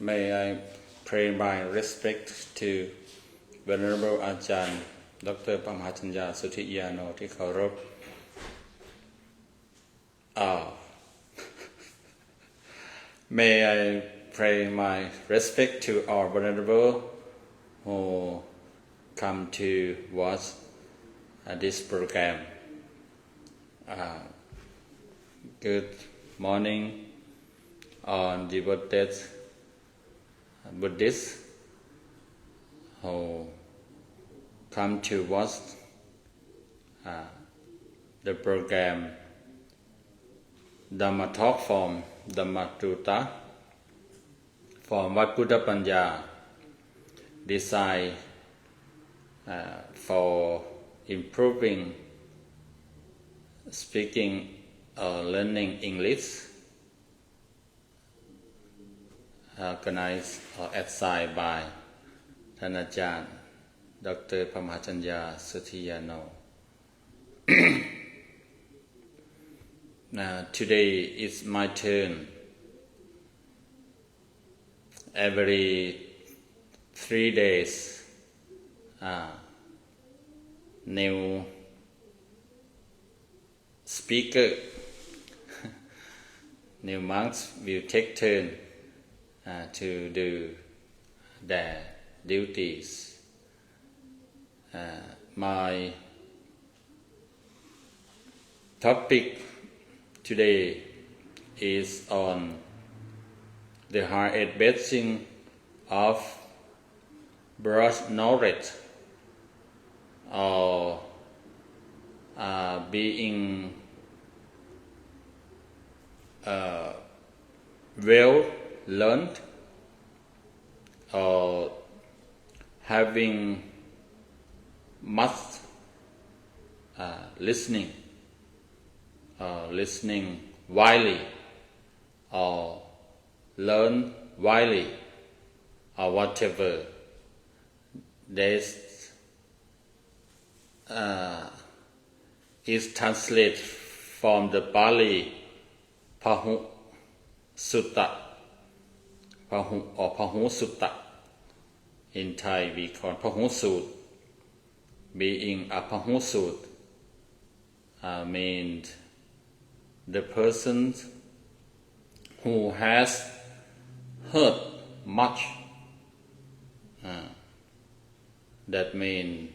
May I pay my respect to Venerable อาจารย์ดร.พระมหาชัญญาสุทธิยาโนที่เคารพMay I pay my respect to our Venerable who come to watch this program. Good morning on devoted Buddhists who come to watch the program Dhamma Talk from Dhammatutta from Wat Buddha Panya designed for improving speaking or learning English, organized or assigned by ท่านอาจารย์ดร.พระมหาชัญญาสุทธิยาโน Today is my turn. Every 3 days, new speaker, new monks will take turn to do their duties. My topic today is on the higher blessing of broad knowledge or being well learned or having much listening widely or learn widely or whatever. This is translated from the Pali Pahu Sutta or Pahu Sutta. In Thai we call Pahu Sut. Being a Pahu Sut means the person who has heard much. That means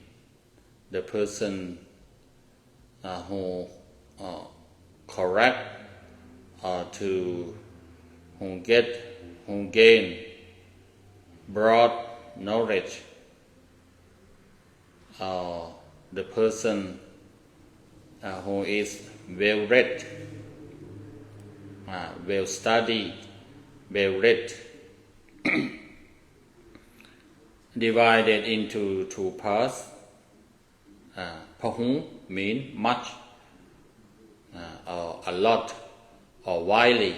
the person who correct who gain broad knowledge. The person who is well read, well studied, well read, divided into 2 parts. Pahu means much, or a lot, or widely.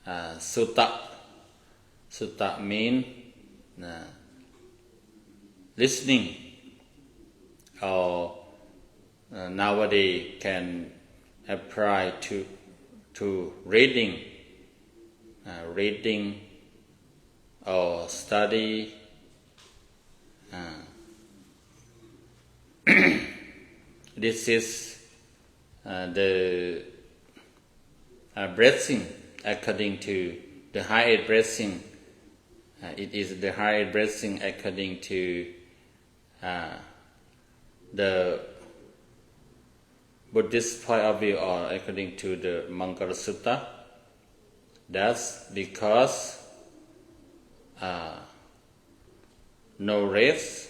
Sutta means listening, or nowadays can apply to reading or study. This is the blessing according to the highest blessing. It is the highest blessing according to the Buddhist point of view or according to the Mangala Sutta. That's because knowledge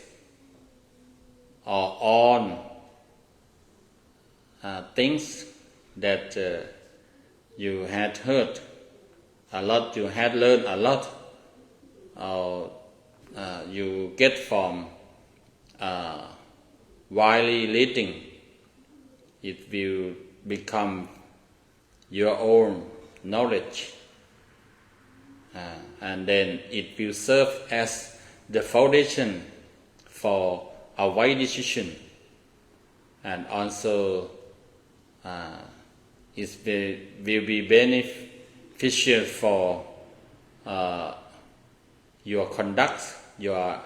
or on things that you had heard a lot, you had learned a lot, or you get from widely reading, it will become your own knowledge, and then it will serve as the foundation for a wise decision, and also it will be beneficial for your conduct, your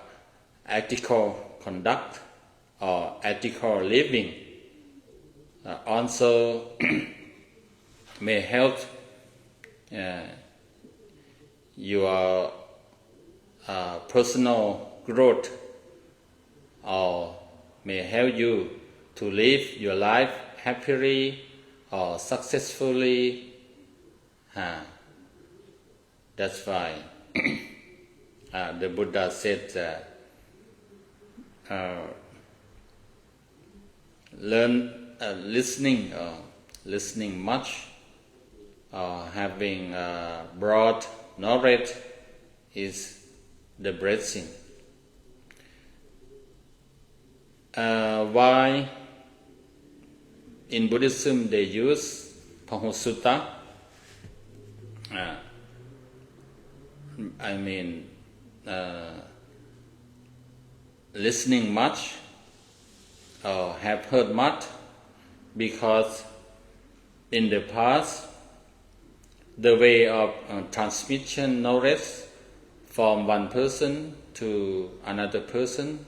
ethical conduct or ethical living. Also may help your personal growth, or may help you to live your life happily or successfully. That's why the Buddha said that listening much, having broad knowledge is the blessing. Why in Buddhism they use Pahosutta? Listening much or have heard much, because in the past the way of transmission knowledge from one person to another person,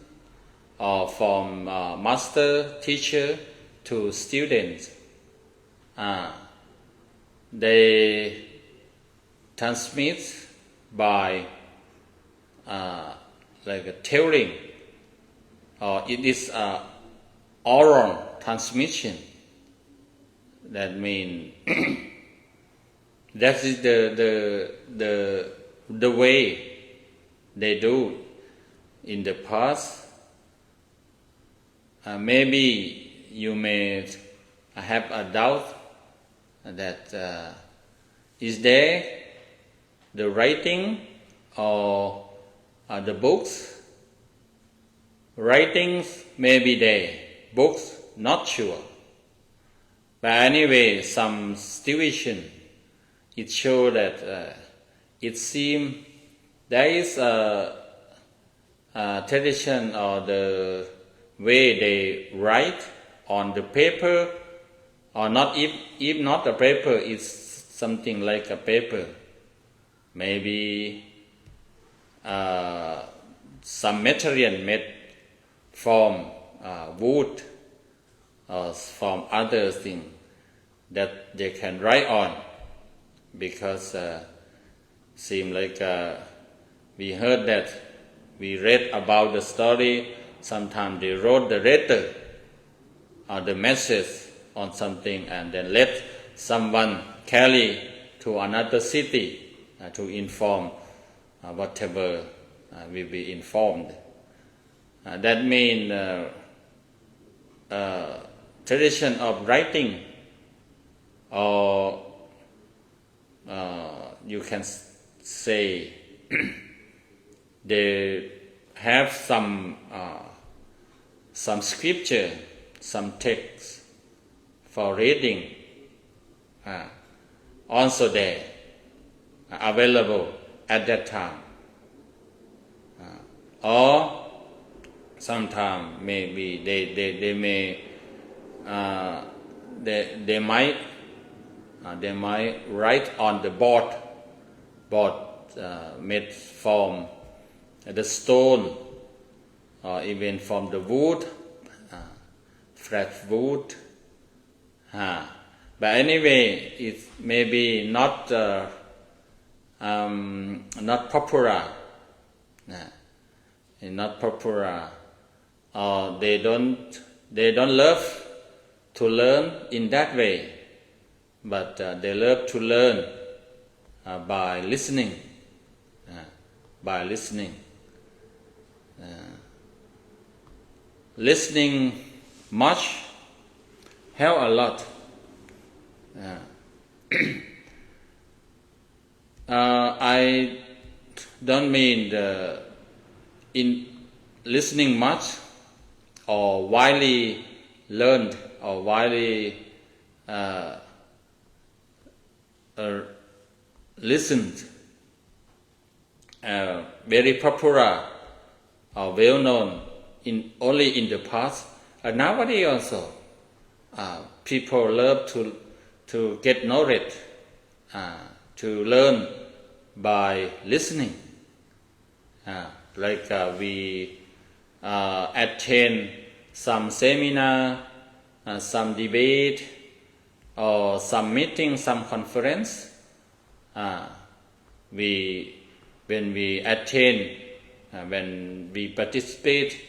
or from master teacher to students, they transmit by like a telling, or it is oral transmission. That means that is the way they do in the past. Maybe you may have a doubt that is there the writing or the books. Writings may be there, books not sure. But anyway, some situation it shows that it seems there is a tradition or the way they write on the paper, or not, if not a paper, it's something like a paper. Maybe some material made from wood or from other things that they can write on, because seem like we heard that, we read about the story, sometimes they wrote the letter or the message on something and then let someone carry to another city to inform whatever will be informed. That means tradition of writing, or you can say they have some scripture, some text for reading, also there available at that time, or sometimes maybe they might write on the board made from the stone, or even from the wood, fresh wood. But anyway, it may be not popular. Not popular. Or they don't love to learn in that way, but they love to learn by listening. Listening much help a lot. I don't mean in listening much or widely learned or widely listened, very popular or well known only in the past. Nowadays also, people love to get knowledge, to learn by listening. Like we attend some seminar, some debate, or some meeting, some conference. When we attend, when we participate,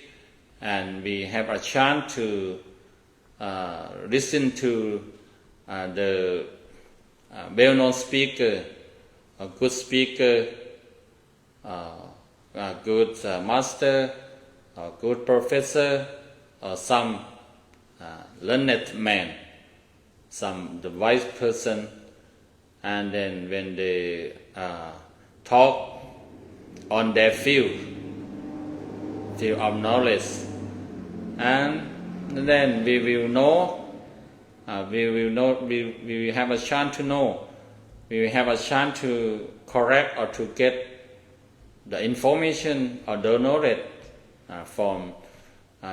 and we have a chance to listen to the well-known speaker, a good speaker, a good master, a good professor, or some learned man, the wise person, and then when they talk on their field of knowledge, and then we will know, we will have a chance to know, we will have a chance to correct or to get the information or the knowledge from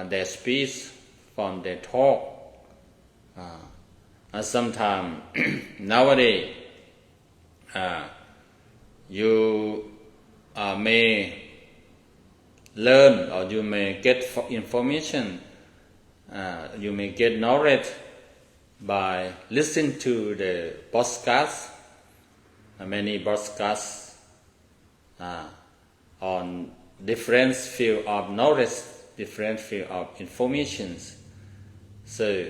their speech, from their talk. Sometimes nowadays you may learn or you may get information, you may get knowledge by listening to the podcasts, many podcasts on different field of knowledge, different field of informations. So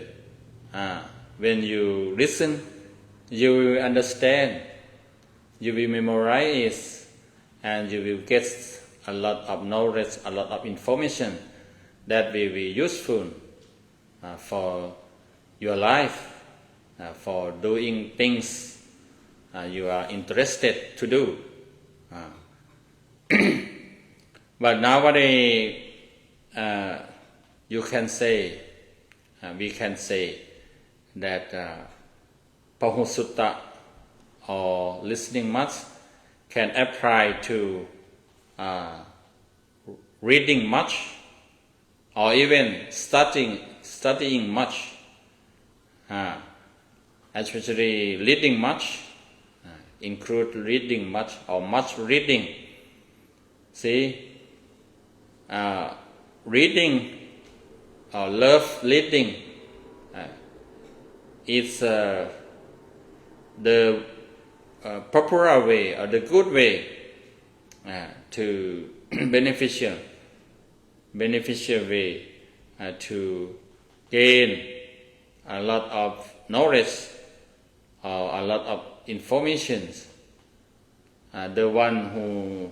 when you listen, you will understand, you will memorize, and you will get a lot of knowledge, a lot of information that will be useful for your life, for doing things you are interested to do. But nowadays, we can say that Pahusutta or listening much can apply to reading much, or even studying much, especially reading much, include reading much or much reading. See, reading or love reading is the popular way or the good way to beneficial way to gain a lot of knowledge or a lot of information. The one who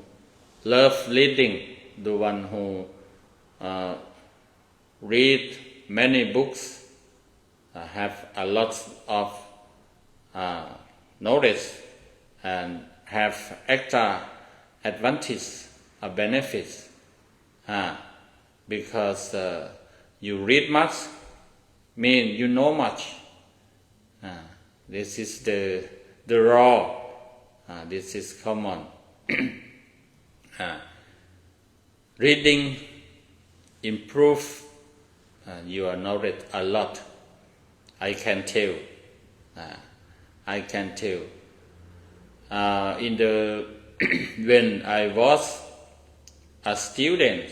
loves reading, the one who read many books, have a lot of knowledge and have extra advantage or benefits, because you read much mean you know much. This is the raw. This is common. Reading improve your knowledge a lot. I can tell. In the when I was a student,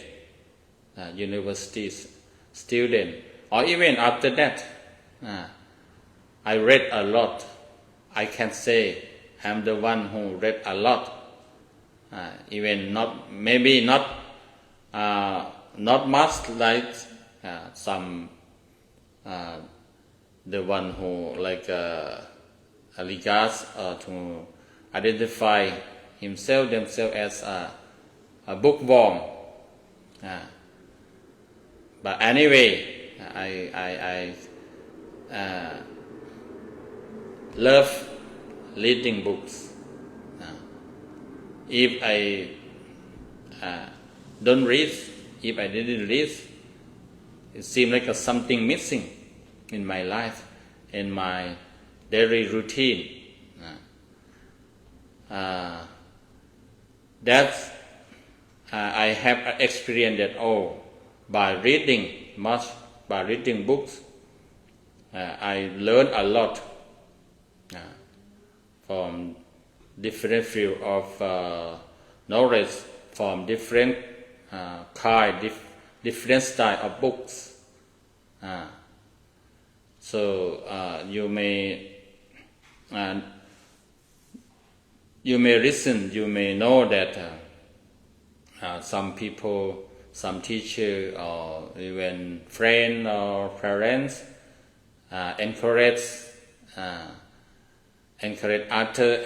university student, or even after that, I read a lot. I can say I'm the one who read a lot. Even not much like some the one who like regards to identify themselves as a bookworm. But anyway, I love reading books. If I don't read, if I didn't read, it seems like something missing in my life, in my daily routine. That I have experienced that all by reading much, by reading books. I learned a lot from different field of knowledge, from different different style of books. So you may listen, you may know that some people, some teacher or even friend or parents encourage others,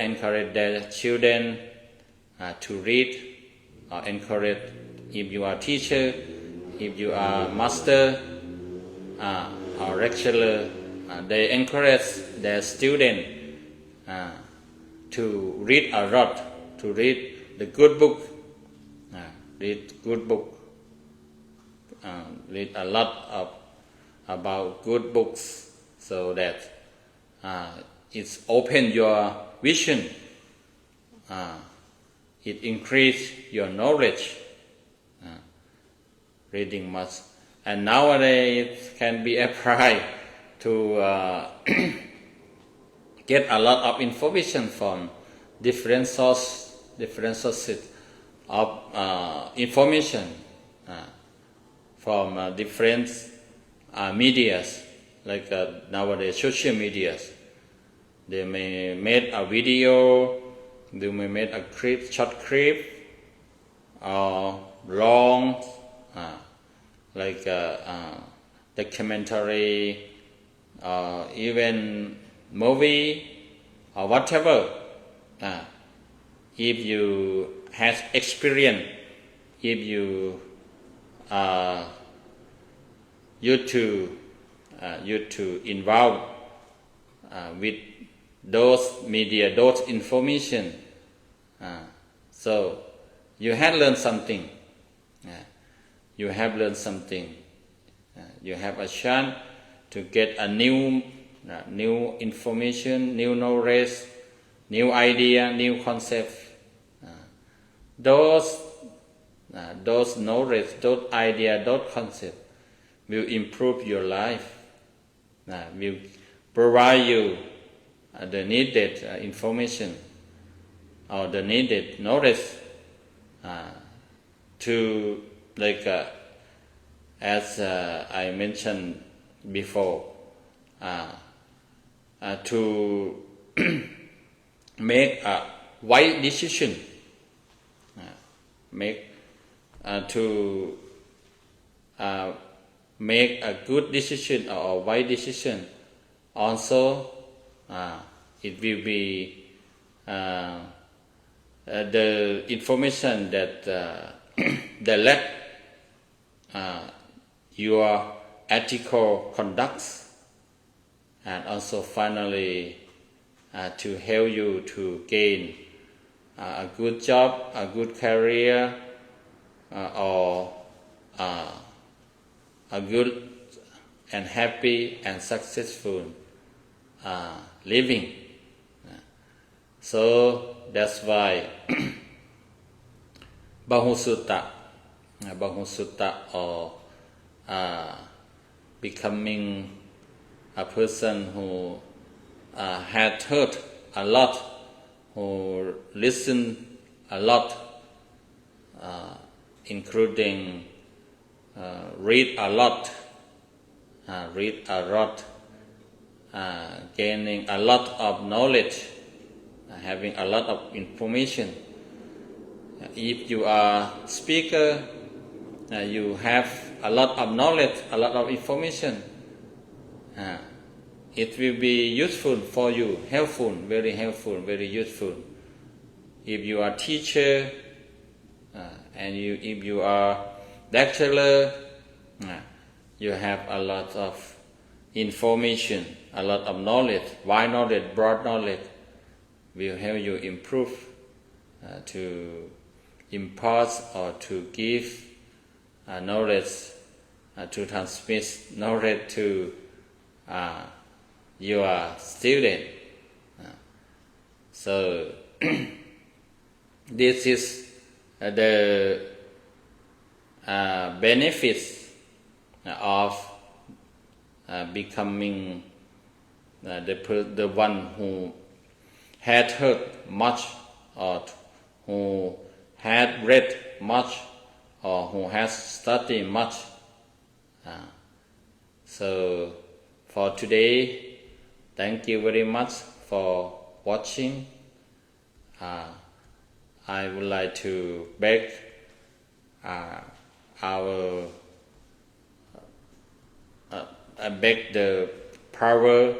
encourage their children to read, or encourage, if you are teacher, if you are master or lecturer, they encourage their student to read a lot, to read the good book, read a lot about good books, so that it's open your vision, it increase your knowledge, reading much. And nowadays it can be applied to get a lot of information from different sources of information from different medias, like nowadays social medias. They may make a video, they may make a short clip, or long, like documentary, even movie, or whatever. If you have experience, if you to involve with those media, those information, so you have learned something. You have learned something. You have a chance to get a new information, new knowledge, new idea, new concept. Those knowledge, those idea, those concept will improve your life. Will provide you the needed information or the needed knowledge to, like as I mentioned before, to make a wise decision, to make a good decision or a wise decision. Also, it will be the information that let your ethical conducts, and also finally to help you to gain a good job, a good career, or a good and happy and successful living. So that's why Bahusutta, or becoming a person who had heard a lot, who listened a lot, including read a lot, gaining a lot of knowledge, having a lot of information. If you are speaker, you have a lot of knowledge, a lot of information. It will be useful for you, helpful, very useful. If you are teacher, and if you are lecturer, you have a lot of information, a lot of knowledge, wide knowledge, broad knowledge, will help you improve, to impart or to give knowledge, to transmit knowledge to your student. So this is the benefits of becoming the one who had heard much, or who had read much or who has studied much. So for today, thank you very much for watching. I would like to beg I beg the power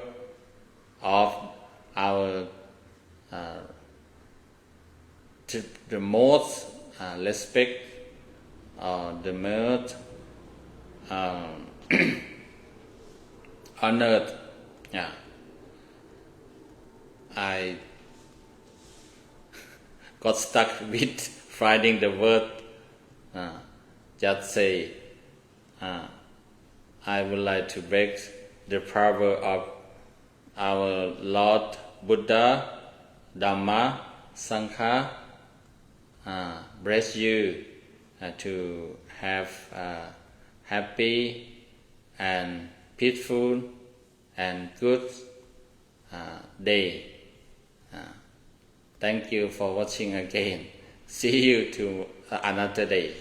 of our the most respect or the most honored. I got stuck with finding the word. Just say, I would like to beg the power of our Lord Buddha, Dhamma, Sangha, bless you to have a happy and peaceful and good day. Thank you for watching again. See you to another day.